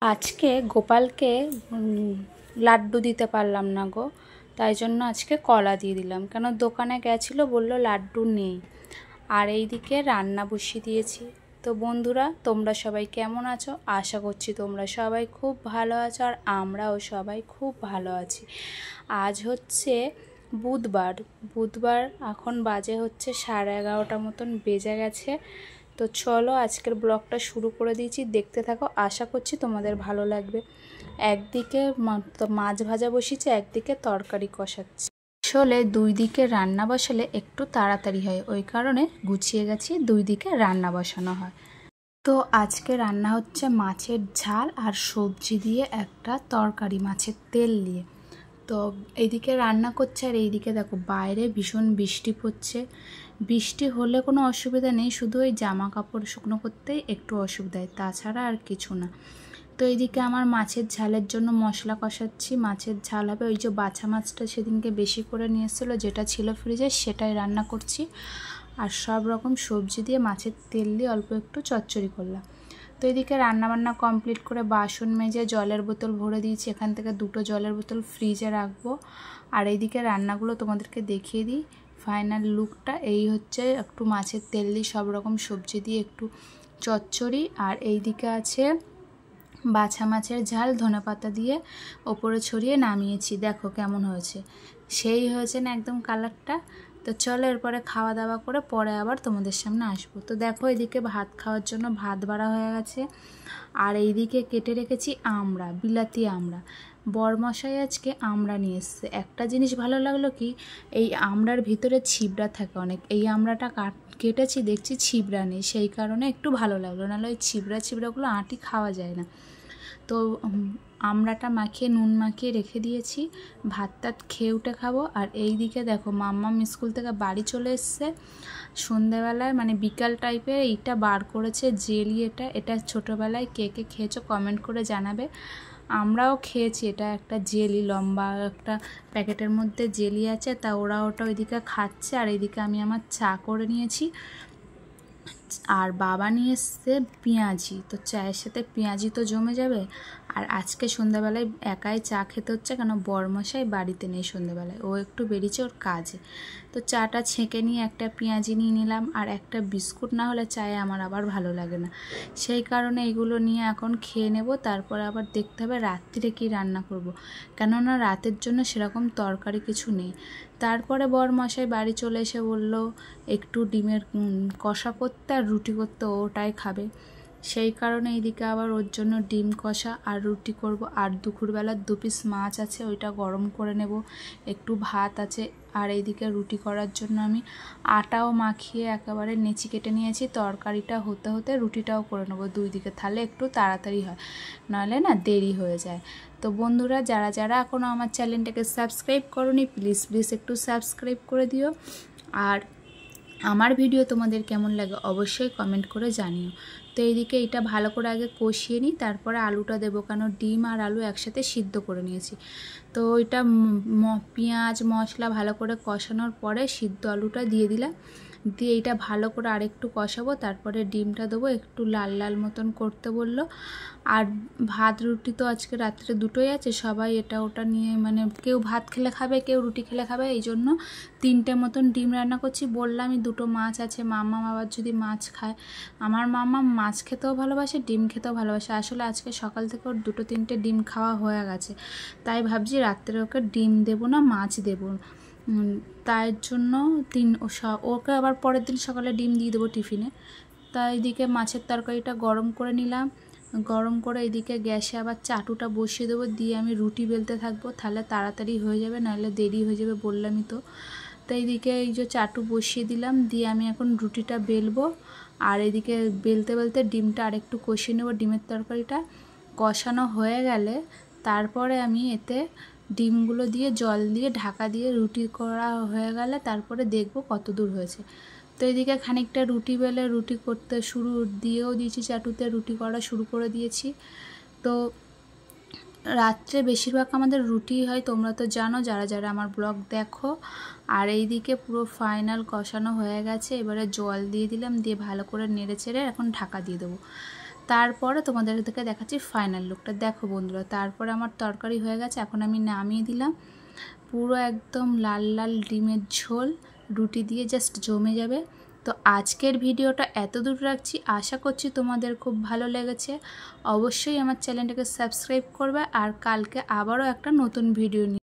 আজকে গোপালকে লাড্ডু দিতে পারলাম না গো, তাই জন্য আজকে কলা দিয়ে দিলাম। কেন দোকানে গেছিলো, বলল লাড্ডু নেই। আর এইদিকে রান্না বসিয়ে দিয়েছি। তো বন্ধুরা, তোমরা সবাই কেমন আছো? আশা করছি তোমরা সবাই খুব ভালো আছো, আর আমরাও সবাই খুব ভালো আছি। আজ হচ্ছে বুধবার এখন বাজে হচ্ছে 11:30 মতন বেজে গেছে। তো চলো আজকের ব্লগটা শুরু করে দিয়েছি, দেখতে থাকো, আশা করছি তোমাদের ভালো লাগবে। একদিকে মাছ ভাজা বসিয়েছি, একদিকে তরকারি কষাচ্ছি। আসলে দুই দিকে রান্না বসালে একটু তাড়াতাড়ি হয়, ওই কারণে গুছিয়ে গেছি, দুই দিকে রান্না বসানো হয়। তো আজকে রান্না হচ্ছে মাছের ঝাল আর সবজি দিয়ে একটা তরকারি, মাছের তেল দিয়ে। তো এইদিকে রান্না করছে, আর এইদিকে দেখো বাইরে ভীষণ বৃষ্টি পড়ছে। বৃষ্টি হলে কোনো অসুবিধা নেই, শুধু ওই জামা কাপড় শুকনো করতেই একটু অসুবিধা হয়, তাছাড়া আর কিছু না। তো এইদিকে আমার মাছের ঝালের জন্য মশলা কষাচ্ছি। মাছের ঝাল হবে, ওই যে বাছা মাছটা সেদিনকে বেশি করে নিয়ে এসেছিলো, যেটা ছিল ফ্রিজে, সেটাই রান্না করছি। আর সব রকম সবজি দিয়ে মাছের তেল দিয়ে অল্প একটু চচ্চড়ি করলাম। তো এদিকে রান্নাবান্না কমপ্লিট করে বাসন মেজে জলের বোতল ভরে দিয়েছি, এখান থেকে 2টো জলের বোতল ফ্রিজে রাখবো। আর এইদিকে রান্নাগুলো তোমাদেরকে দেখিয়ে দিই, ফাইনাল লুকটা এই হচ্ছে। একটু মাছের তেল দিয়ে সব রকম সবজি দিয়ে একটু চচ্চড়ি, আর এইদিকে আছে বাছা মাছের ঝাল ধনেপাতা দিয়ে ওপরে ছড়িয়ে নামিয়েছি। দেখো কেমন হয়েছে, সেই হয়েছে না একদম কালারটা। তো চলো এরপরে খাওয়া দাওয়া করে পরে আবার তোমাদের সামনে আসবো। তো দেখো এদিকে ভাত খাওয়ার জন্য ভাত বাড়া হয়ে গেছে, আর এইদিকে কেটে রেখেছি আমড়া, বিলাতি আমড়া। বরমশাই আজকে আমড়া নিয়ে এসছে। একটা জিনিস ভালো লাগলো কি, এই আমড়ার ভিতরে ছিবড়া থাকে অনেক। এই আমড়াটা কেটেছি, দেখছি ছিবড়া নেই, সেই কারণে একটু ভালো লাগলো, নাহলে ওই ছিবড়াগুলো আঁটি খাওয়া যায় না। তো আমড়াটা মাখিয়ে নুন মাখিয়ে রেখে দিয়েছি, ভাত টাত খেয়ে উঠে খাবো। আর এই দিকে দেখো মাম্মাম স্কুল থেকে বাড়ি চলে এসছে সন্ধেবেলায়, মানে বিকাল টাইপের এইটা বার করেছে জেলি। এটা ছোটোবেলায় কে কে খেয়েছো কমেন্ট করে জানাবে। আমরাও খেয়েছি, এটা একটা জেলি, লম্বা একটা প্যাকেটের মধ্যে জেলি আছে। তা ওরা ওটা ওইদিকে খাচ্ছে, আর এইদিকে আমি আমার চা করে নিয়েছি। আর বাবা নিয়ে এসছে পেঁয়াজি, তো চায়ের সাথে পেঁয়াজি তো জমে যাবে। আর আজকে সন্ধ্যাবেলায় একাই চা খেতে হচ্ছে, কেন বরমশাই বাড়িতে নেই সন্ধ্যাবেলায়, ও একটু বেরিয়েছে ওর কাজে। তো চাটা ছেঁকে নিয়ে একটা পেঁয়াজি নিয়ে নিলাম, আর একটা বিস্কুট না হলে চায়ে আমার আবার ভালো লাগে না, সেই কারণে এগুলো নিয়ে এখন খেয়ে নেব। তারপরে আবার দেখতে হবে রাত্রিরে কী রান্না করব, কেননা রাতের জন্য সেরকম তরকারি কিছু নেই। তারপরে বরমশাই বাড়ি চলে এসে বলল একটু ডিমের কষা করতে আর রুটি করতে, ওটাই খাবে। সেই কারণে এইদিকে আবার ওর জন্য ডিম কষা আর রুটি করব। আর দুপুরবেলার 2 পিস মাছ আছে, ওইটা গরম করে নেব। একটু ভাত আছে, আর এইদিকে রুটি করার জন্য আমি আটাও মাখিয়ে একেবারে নেচি কেটে নিয়েছি। তরকারিটা হতে হতে রুটিটাও করে নেবো দুই দিকে, তাহলে একটু তাড়াতাড়ি হয়, নাহলে না দেরি হয়ে যায়। তো বন্ধুরা, যারা যারা এখনও আমার চ্যানেলটাকে সাবস্ক্রাইব করোনি, প্লিজ একটু সাবস্ক্রাইব করে দিও। আর আমার ভিডিও তোমাদের কেমন লাগে অবশ্যই কমেন্ট করে জানিও। তো এইদিকে এটা ভালো করে আগে কষিয়ে নিই, তারপরে আলুটা দেবো, কেন ডিম আর আলু একসাথে সিদ্ধ করে নিয়েছি। তো ওইটা পেঁয়াজ মশলা ভালো করে কষানোর পরে সিদ্ধ আলুটা দিয়ে দিলাম, দিয়ে এইটা ভালো করে আরেকটু কষাবো, তারপরে ডিমটা দেবো। একটু লাল লাল মতন করতে বললো। আর ভাত রুটি তো আজকে রাত্রে দুটোই আছে, সবাই এটা ওটা নিয়ে, মানে কেউ ভাত খেলে খাবে, কেউ রুটি খেলে খাবে, এই জন্য 3টে মতন ডিম রান্না করছি। বললামই 2টো মাছ আছে, মাম্মা আবার যদি মাছ খায়। আমার মাম্মা মাছ খেতেও ভালোবাসে, ডিম খেতেও ভালোবাসে। আসলে আজকে সকাল থেকে ওর 2-3টে ডিম খাওয়া হয়ে গেছে, তাই ভাবছি রাত্রে ওকে ডিম দেবো না, মাছ দেবো। তাই জন্য ওকে আবার পরের দিন সকালে ডিম দিয়ে দেবো টিফিনে। তাই এদিকে মাছের তরকারিটা গরম করে নিলাম, গরম করে এদিকে গ্যাসে আবার চাটুটা বসিয়ে দেবো, দিয়ে আমি রুটি বেলতে থাকবো, তাহলে তাড়াতাড়ি হয়ে যাবে, নাহলে দেরি হয়ে যাবে বললামই তো। তো এইদিকে এই যে চাটু বসিয়ে দিলাম, দিয়ে আমি এখন রুটিটা বেলবো। আর এদিকে বেলতে বেলতে ডিমটা আরেকটু কষিয়ে নেবো। ডিমের তরকারিটা কষানো হয়ে গেলে তারপরে আমি এতে ডিমগুলো দিয়ে জল দিয়ে ঢাকা দিয়ে রুটি করা হয়ে গেলে তারপরে দেখবো কত দূর হয়েছে। তো এদিকে খানিকটা রুটি বেলে রুটি করতে দিয়েও দিয়েছি, চাটুতে রুটি করা শুরু করে দিয়েছি। তো রাত্রে বেশিরভাগ আমাদের রুটি হয়, তোমরা তো জানো যারা যারা আমার ব্লগ দেখো। আর এইদিকে পুরো ফাইনাল কষানো হয়ে গেছে, এবারে জল দিয়ে দিলাম, দিয়ে ভালো করে নেড়ে চেড়ে এখন ঢাকা দিয়ে দেবো। তারপরে তোমাদেরকে দেখাচ্ছি ফাইনাল লুকটা। দেখো বন্ধুরা, তারপরে আমার তরকারি হয়ে গেছে, এখন আমি নামিয়ে দিলাম। পুরো একদম লাল লাল ডিমের ঝোল রুটি দিয়ে জাস্ট জমে যাবে। তো আজকের ভিডিওটা এত দূর রাখছি, আশা করছি তোমাদের খুব ভালো লেগেছে। অবশ্যই আমার চ্যানেলটাকে সাবস্ক্রাইব করবে, আর কালকে আবারও একটা নতুন ভিডিও নিয়ে